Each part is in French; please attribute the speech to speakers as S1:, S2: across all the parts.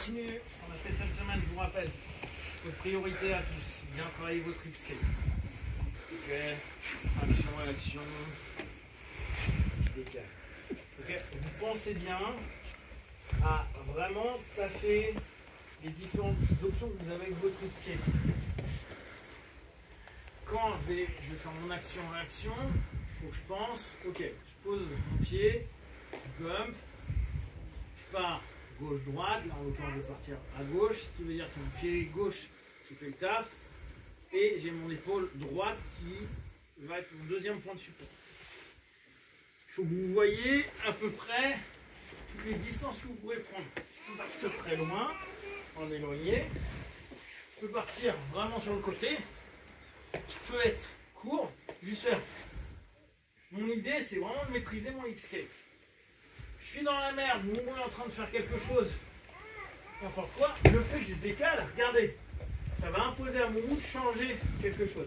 S1: continue. On a fait cette semaine, je vous rappelle. Votre priorité à tous, bien travailler votre hip-skate. Ok, action, action. Décale. Ok, vous pensez bien à vraiment taffer les différentes options que vous avez avec votre hip-skate. Quand je vais faire mon action-réaction, il faut que je pense, ok, je pose mon pied, je bump, je pars gauche-droite, là en l'occurrence je vais partir à gauche, ce qui veut dire que c'est mon pied gauche qui fait le taf, et j'ai mon épaule droite qui va être mon deuxième point de support. Il faut que vous voyez à peu près toutes les distances que vous pouvez prendre. Je peux partir très loin, en éloigné, je peux partir vraiment sur le côté, je peux être court, juste faire. Mon idée c'est vraiment de maîtriser mon hip-skate. Je suis dans la merde, mon est en train de faire quelque chose, n'importe quoi, le fait que je décale, regardez, ça va imposer à mon mou de changer quelque chose.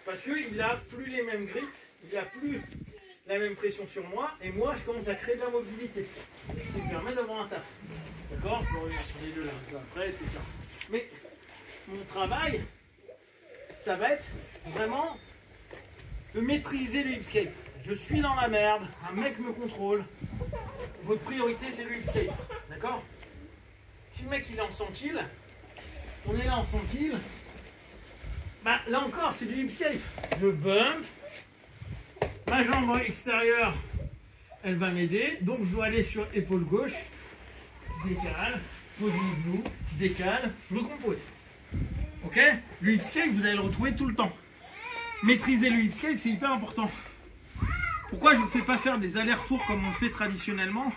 S1: Parce qu'il n'a plus les mêmes grips, il n'a plus la même pression sur moi, et moi je commence à créer de la mobilité, ce qui me permet d'avoir un taf. D'accord? Je peux revenir sur les deux là, après, etc. Mais mon travail, ça va être vraiment de maîtriser le hip-skate. Je suis dans la merde, un mec me contrôle. Votre priorité c'est le hip-skate. D'accord? Si le mec il est en 100 kills, on est là en 100 kills, bah là encore c'est du hip-skate. Je bump, ma jambe extérieure elle va m'aider, donc je dois aller sur épaule gauche, je décale, pose mon genou, je décale, je recompose. Ok? Le hip-skate vous allez le retrouver tout le temps. Maîtriser le hip-skate c'est hyper important. Pourquoi je ne vous fais pas faire des allers-retours comme on le fait traditionnellement?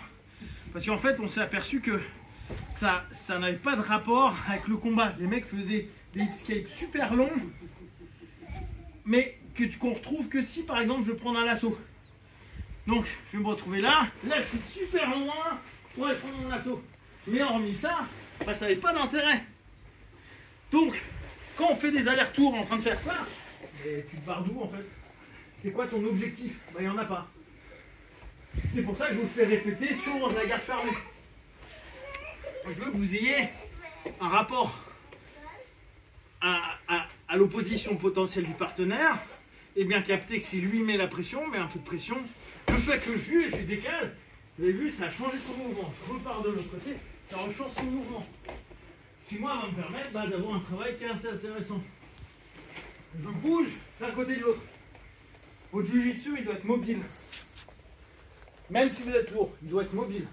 S1: Parce qu'en fait, on s'est aperçu que ça n'avait pas de rapport avec le combat. Les mecs faisaient des hip-skates super longs, mais qu'on retrouve que si, par exemple, je prends un lasso. Donc, je vais me retrouver là. Là, je suis super loin pour aller prendre mon lasso. Mais hormis ça, bah, ça n'avait pas d'intérêt. Donc, quand on fait des allers-retours en train de faire ça, et tu pars d'où en fait? C'est quoi ton objectif? Bah, il n'y en a pas. C'est pour ça que je vous le fais répéter sur la garde fermée. Je veux que vous ayez un rapport à l'opposition potentielle du partenaire et bien capter que si lui met la pression, met un peu de pression, le fait que je décale, vous avez vu, ça a changé son mouvement. Je repars de l'autre côté, ça rechange son mouvement. Ce qui, moi, va me permettre d'avoir un travail qui est assez intéressant. Je bouge d'un côté de l'autre. Votre jiu-jitsu, il doit être mobile. Même si vous êtes lourd, il doit être mobile.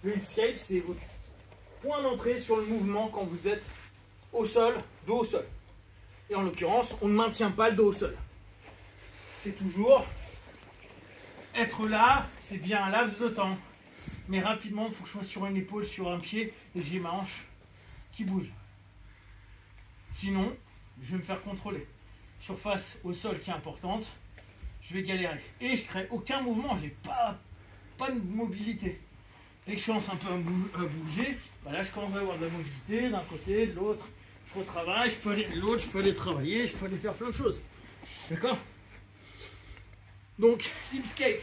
S1: Le hip-skate, c'est votre point d'entrée sur le mouvement quand vous êtes au sol, dos au sol. Et en l'occurrence, on ne maintient pas le dos au sol. C'est toujours être là, c'est bien un laps de temps. Mais rapidement, il faut que je sois sur une épaule, sur un pied, et que j'ai ma hanche qui bouge. Sinon, je vais me faire contrôler. Surface au sol qui est importante, je vais galérer. Et je crée aucun mouvement, j'ai pas de mobilité. Dès que je commence un peu à bouger, bah là je commence à avoir de la mobilité d'un côté, de l'autre. Je retravaille, je peux aller de l'autre, je peux aller travailler, je peux aller faire plein de choses. D'accord? Donc, hip-skate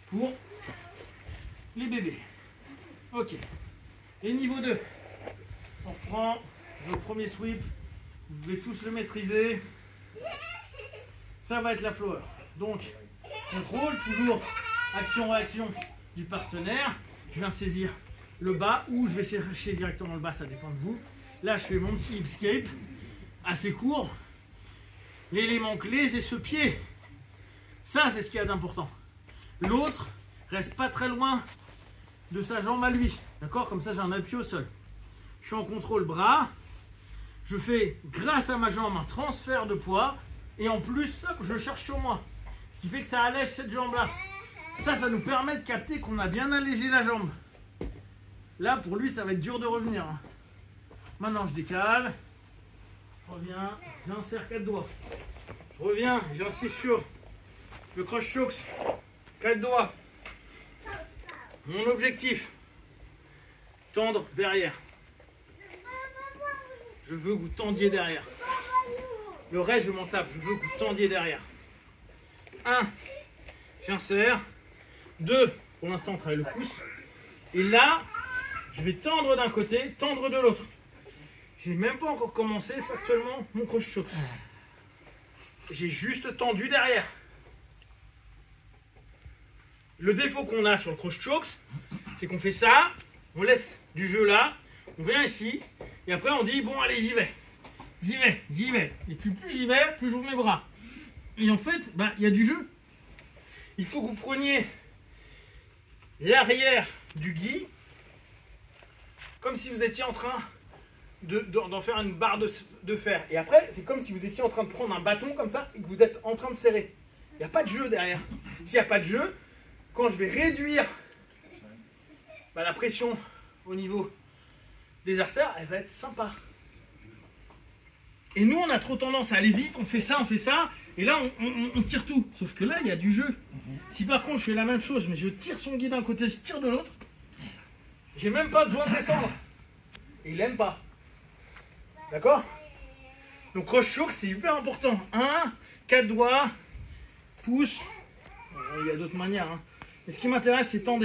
S1: pour les bébés. Ok. Et niveau 2, on reprend le premier sweep. Vous devez tous le maîtriser. Ça va être la floor. Donc, contrôle, toujours action-réaction du partenaire. Je viens saisir le bas ou je vais chercher directement le bas, ça dépend de vous. Là, je fais mon petit hip-skate assez court. L'élément clé, c'est ce pied. Ça, c'est ce qu'il y a d'important. L'autre reste pas très loin de sa jambe à lui. D'accord? Comme ça, j'ai un appui au sol. Je suis en contrôle bras. Je fais, grâce à ma jambe, un transfert de poids. Et en plus, hop, je cherche sur moi. Ce qui fait que ça allège cette jambe-là. Ça nous permet de capter qu'on a bien allégé la jambe. Là, pour lui, ça va être dur de revenir. Maintenant, je décale. Je reviens. J'insère 4 doigts. Je reviens. J'insiste sur le cross chokes. 4 doigts. Mon objectif. Tendre derrière. Je veux que vous tendiez derrière. Le reste, je m'en tape. Je veux que vous tendiez derrière. 1. J'insère. 2. Pour l'instant, on travaille le pouce. Et là, je vais tendre d'un côté, tendre de l'autre. J'ai même pas encore commencé factuellement mon croche chokes. J'ai juste tendu derrière. Le défaut qu'on a sur le croche chokes, c'est qu'on fait ça, on laisse du jeu là, on vient ici, et après on dit bon allez j'y vais. J'y vais, j'y vais. Et plus j'y vais, plus j'ouvre mes bras. Et en fait, bah, y a du jeu. Il faut que vous preniez l'arrière du gi, comme si vous étiez en train d'en faire une barre de fer. Et après, c'est comme si vous étiez en train de prendre un bâton comme ça et que vous êtes en train de serrer. Il n'y a pas de jeu derrière. S'il n'y a pas de jeu, quand je vais réduire bah, la pression au niveau des artères, elle va être sympa. Et nous, on a trop tendance à aller vite, on fait ça, et là, on tire tout. Sauf que là, il y a du jeu. Si par contre, je fais la même chose, mais je tire son guide d'un côté, je tire de l'autre, j'ai même pas besoin de descendre. Et il n'aime pas. D'accord? Donc, croche chokes, c'est hyper important. 4 doigts, pouce. Il y a d'autres manières. Hein. Mais ce qui m'intéresse, c'est tendre.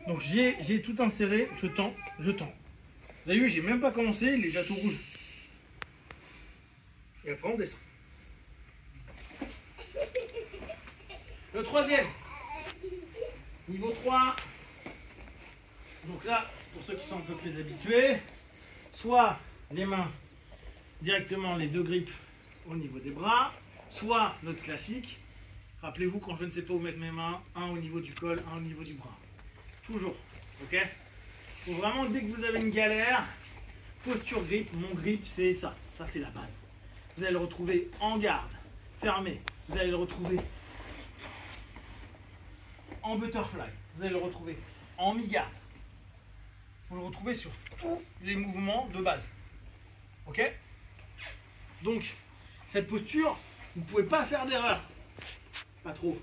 S1: Donc, j'ai tout inséré, je tends, je tends. Vous avez vu, j'ai même pas commencé, les gâteaux rouges. Et après on descend. Le troisième. Niveau 3. Donc là, pour ceux qui sont un peu plus habitués, soit les mains directement les deux grippes au niveau des bras, soit notre classique. Rappelez-vous quand je ne sais pas où mettre mes mains, un au niveau du col, un au niveau du bras. Toujours. Ok? Faut vraiment, dès que vous avez une galère, posture grip, mon grip c'est ça. Ça c'est la base. Vous allez le retrouver en garde, fermé. Vous allez le retrouver en butterfly. Vous allez le retrouver en mi-garde. Vous le retrouvez sur tous les mouvements de base. Ok? Donc, cette posture, vous ne pouvez pas faire d'erreur. Pas trop.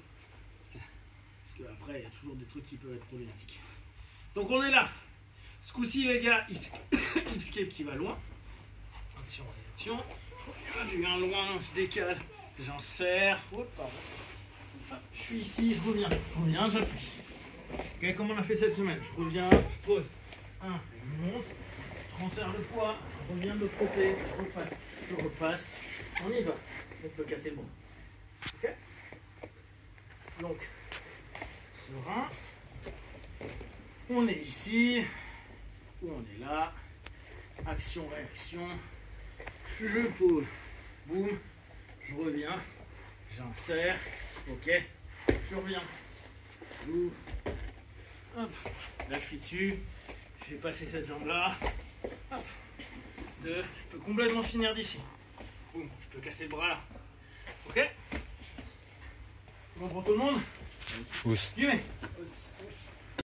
S1: Parce qu'après, il y a toujours des trucs qui peuvent être problématiques. Donc, on est là. Ce coup-ci, les gars, hip-skate qui va loin. Action, réaction. Je viens loin, je décale, j'en serre. Hop, je suis ici, je reviens, j'appuie. Okay, comme on a fait cette semaine, je reviens, je pose. Je monte, je transfère le poids, je reviens de l'autre côté, je repasse. On y va. On peut casser le bras. Ok? Donc, serein. On est ici, ou on est là. Action, réaction. Je pose, boum, je reviens, j'insère, ok, je reviens, j'ouvre, hop, là je suis dessus, je vais passer cette jambe là, hop, je peux complètement finir d'ici, boum, je peux casser le bras là, ok, c'est bon pour tout le monde?
S2: Pousse.
S1: J'y vais.